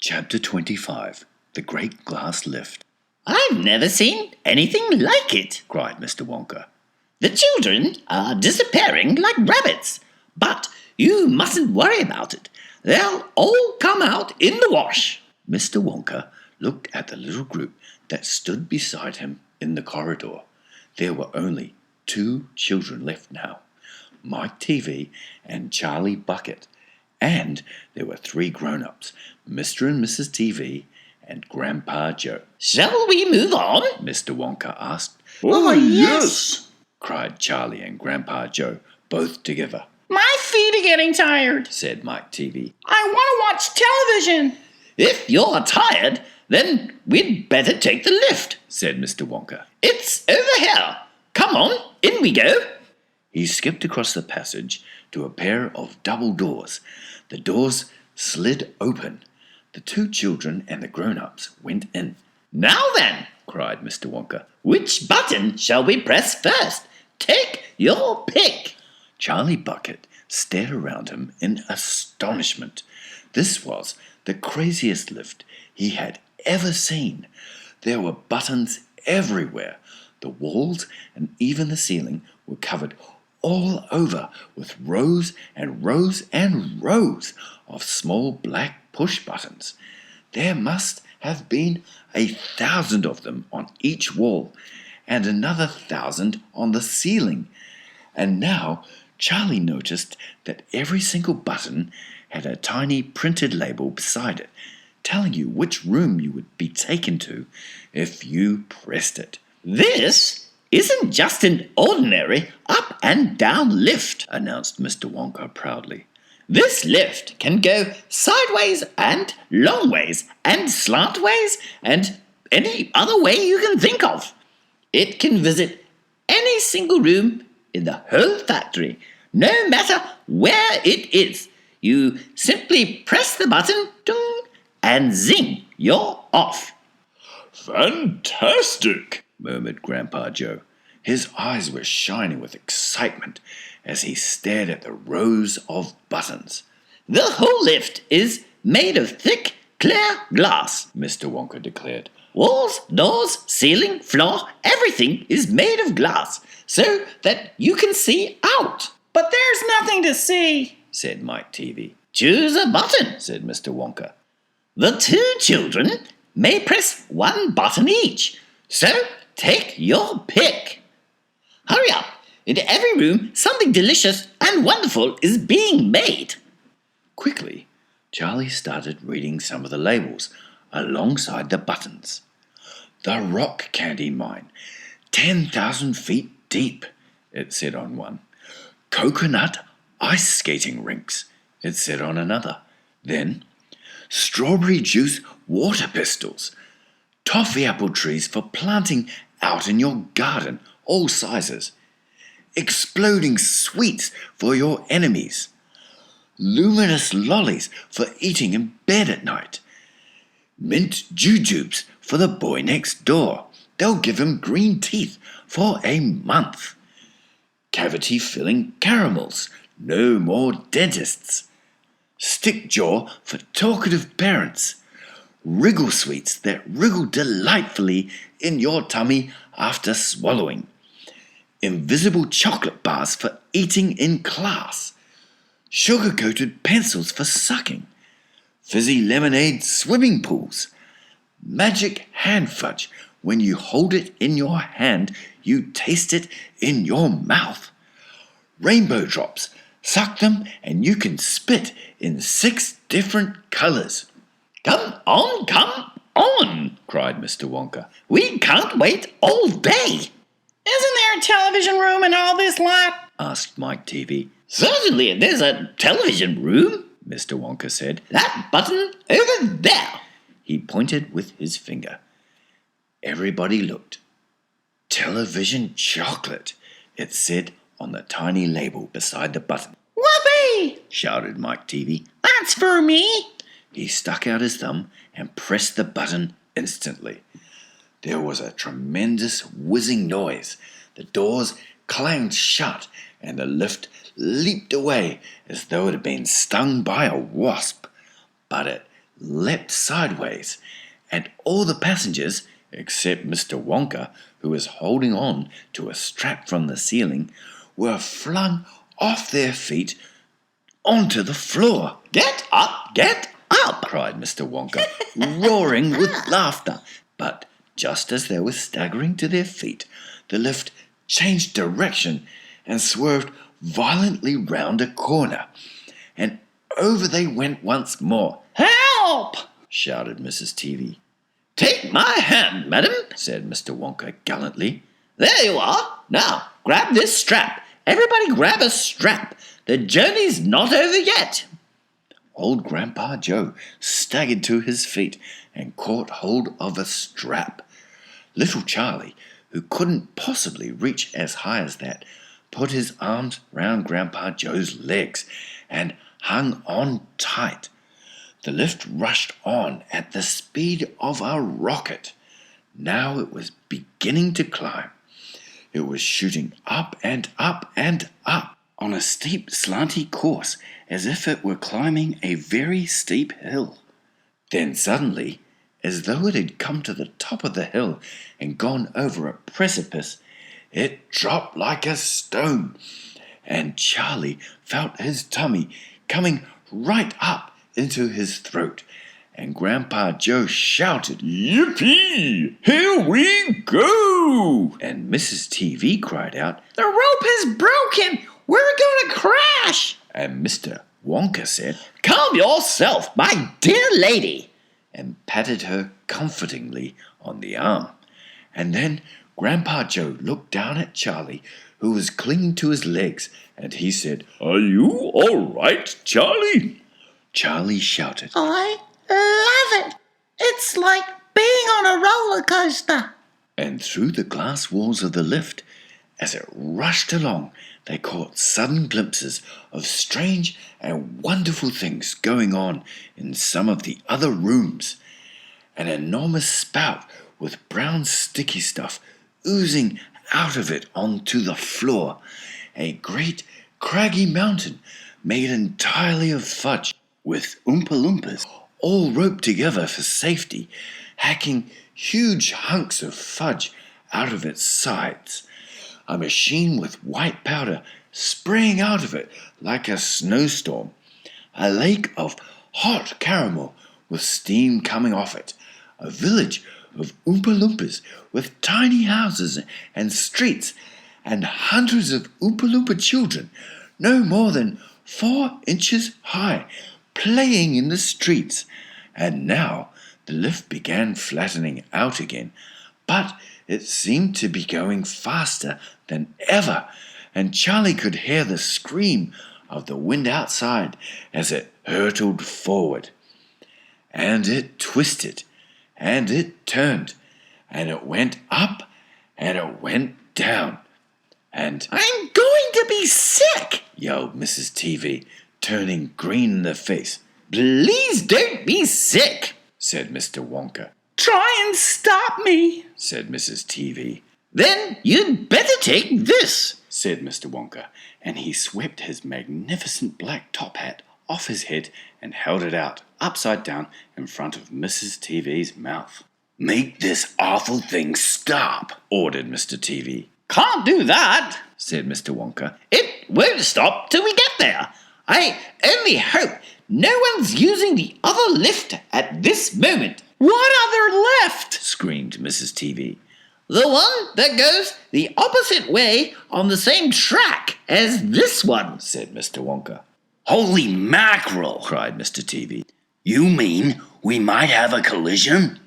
Chapter 25. The Great Glass Lift. "I've never seen anything like it," cried Mr. Wonka. "The children are disappearing like rabbits, but you mustn't worry about it. They'll all come out in the wash." Mr. Wonka looked at the little group that stood beside him in the corridor. There were only 2 children left now, Mike TV and Charlie Bucket, and there were 3 grown-ups, Mr. and Mrs. TV and Grandpa Joe. "Shall we move on?" Mr. Wonka asked. "Oh, yes!" cried Charlie and Grandpa Joe, both together. "My feet are getting tired," said Mike TV. "I want to watch television." "If you're tired, then we'd better take the lift," said Mr. Wonka. "It's over here. Come on, in we go." He skipped across the passage to a pair of double doors. The doors slid open. The 2 children and the grown-ups went in. "Now then," cried Mr. Wonka, "which button shall we press first? Take your pick." Charlie Bucket stared around him in astonishment. This was the craziest lift he had ever seen. There were buttons everywhere. The walls and even the ceiling were covered all over with rows and rows and rows of small black push buttons. There must have been 1,000 of them on each wall and another 1,000 on the ceiling. And now Charlie noticed that every single button had a tiny printed label beside it, telling you which room you would be taken to if you pressed it. "This isn't just an ordinary up and down lift," announced Mr. Wonka proudly. "This lift can go sideways and long ways and slantways and any other way you can think of. It can visit any single room in the whole factory, no matter where it is. You simply press the button, ding, and zing, you're off." "Fantastic!" murmured Grandpa Joe. His eyes were shining with excitement as he stared at the rows of buttons. "The whole lift is made of thick, clear glass," Mr. Wonka declared. "Walls, doors, ceiling, floor, everything is made of glass, so that you can see out." "But there's nothing to see," said Mike TV. "Choose a button," said Mr. Wonka. "The 2 children may press 1 button each, so take your pick. Hurry up! In every room, something delicious and wonderful is being made." Quickly, Charlie started reading some of the labels alongside the buttons. "The Rock Candy Mine, 10,000 feet deep," it said on one. "Coconut Ice Skating Rinks," it said on another. Then, "Strawberry Juice Water Pistols, Toffee Apple Trees for planting out in your garden, all sizes, Exploding Sweets for your enemies, Luminous Lollies for eating in bed at night, Mint Jujubes for the boy next door, they'll give him green teeth for a month, Cavity-filling caramels, no more dentists, Stick Jaw for talkative parents, Wriggle Sweets that wriggle delightfully in your tummy after swallowing, Invisible chocolate bars for eating in class, Sugar-coated pencils for sucking, Fizzy lemonade swimming pools, Magic hand fudge. When you hold it in your hand, you taste it in your mouth, Rainbow drops. Suck them and you can spit in 6 different colors." Come on, cried Mr. Wonka. "We can't wait all day." "Isn't there a television room in all this lot?" asked Mike TV. "Certainly there's a television room," Mr. Wonka said. "That button over there." He pointed with his finger. Everybody looked. "Television chocolate," it said on the tiny label beside the button. "Whoopee!" shouted Mike TV. "That's for me." He stuck out his thumb and pressed the button instantly. There was a tremendous whizzing noise. The doors clanged shut and the lift leaped away as though it had been stung by a wasp. But it leapt sideways, and all the passengers, except Mr. Wonka, who was holding on to a strap from the ceiling, were flung off their feet onto the floor. Get up! Get up! Cried Mr. Wonka, roaring with laughter. But just as they were staggering to their feet, the lift changed direction and swerved violently round a corner, and over they went once more. Help! Shouted Mrs. TV. Take my hand, madam, said Mr. Wonka gallantly. There you are. Now, grab this strap. Everybody grab a strap. The journey's not over yet. Old Grandpa Joe staggered to his feet and caught hold of a strap. Little Charlie, who couldn't possibly reach as high as that, put his arms round Grandpa Joe's legs and hung on tight. The lift rushed on at the speed of a rocket. Now it was beginning to climb. It was shooting up and up and up on a steep, slanty course, as if it were climbing a very steep hill. Then suddenly, as though it had come to the top of the hill and gone over a precipice, it dropped like a stone, and Charlie felt his tummy coming right up into his throat, and Grandpa Joe shouted, "Yippee! Here we go!" And Mrs. TV cried out, The rope is broken! We're going to crash! and Mr. Wonka said, Calm yourself, my dear lady. and patted her comfortingly on the arm. And then Grandpa Joe looked down at Charlie, who was clinging to his legs, and he said, "Are you all right, Charlie?" Charlie shouted, I love it! It's like being on a roller coaster. and through the glass walls of the lift, as it rushed along, they caught sudden glimpses of strange and wonderful things going on in some of the other rooms. An enormous spout with brown sticky stuff oozing out of it onto the floor. A great craggy mountain made entirely of fudge, with Oompa Loompas all roped together for safety, hacking huge hunks of fudge out of its sides. A machine with white powder spraying out of it like a snowstorm. A lake of hot caramel with steam coming off it. A village of Oompa Loompas with tiny houses and streets, and hundreds of Oompa Loompa children, no more than 4 inches high, playing in the streets. And now the lift began flattening out again, but it seemed to be going faster than ever, and Charlie could hear the scream of the wind outside as it hurtled forward. And it twisted, and it turned, and it went up, and it went down. And I'm going to be sick! yelled Mrs. TV, turning green in the face. Please don't be sick, Said Mr. Wonka. Try and stop me! Said Mrs. TV. Then you'd better take this. Said Mr. Wonka, and he swept his magnificent black top hat off his head and held it out upside down in front of Mrs. TV's mouth. "Make this awful thing stop," ordered Mr. TV. Can't do that, Said Mr. Wonka. It won't stop till we get there. I only hope no one's using the other lift at this moment. What other lift? Screamed Mrs. TV. The one that goes the opposite way on the same track as this one. Said Mr. Wonka. Holy mackerel, Cried Mr. TV. you mean we might have a collision?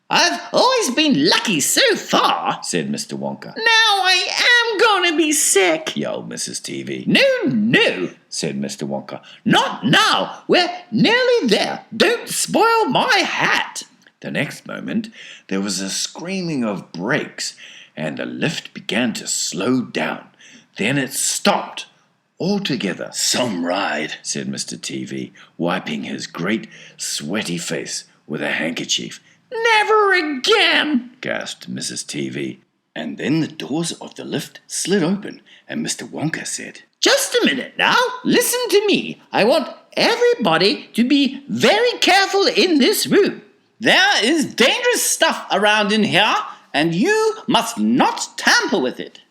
I've always been lucky so far. Said Mr. Wonka. Now I am going to be sick! Yelled Mrs. TV. No, Said Mr. Wonka. not now. We're nearly there. Don't spoil my hat. The next moment there was a screaming of brakes, and the lift began to slow down. Then it stopped altogether. Some ride. Said Mr. TV, wiping his great sweaty face with a handkerchief. Never again! Gasped Mrs. TV. And then the doors of the lift slid open, and Mr. Wonka said, Just a minute now. Listen to me. I want everybody to be very careful in this room. There is dangerous stuff around in here, and you must not tamper with it.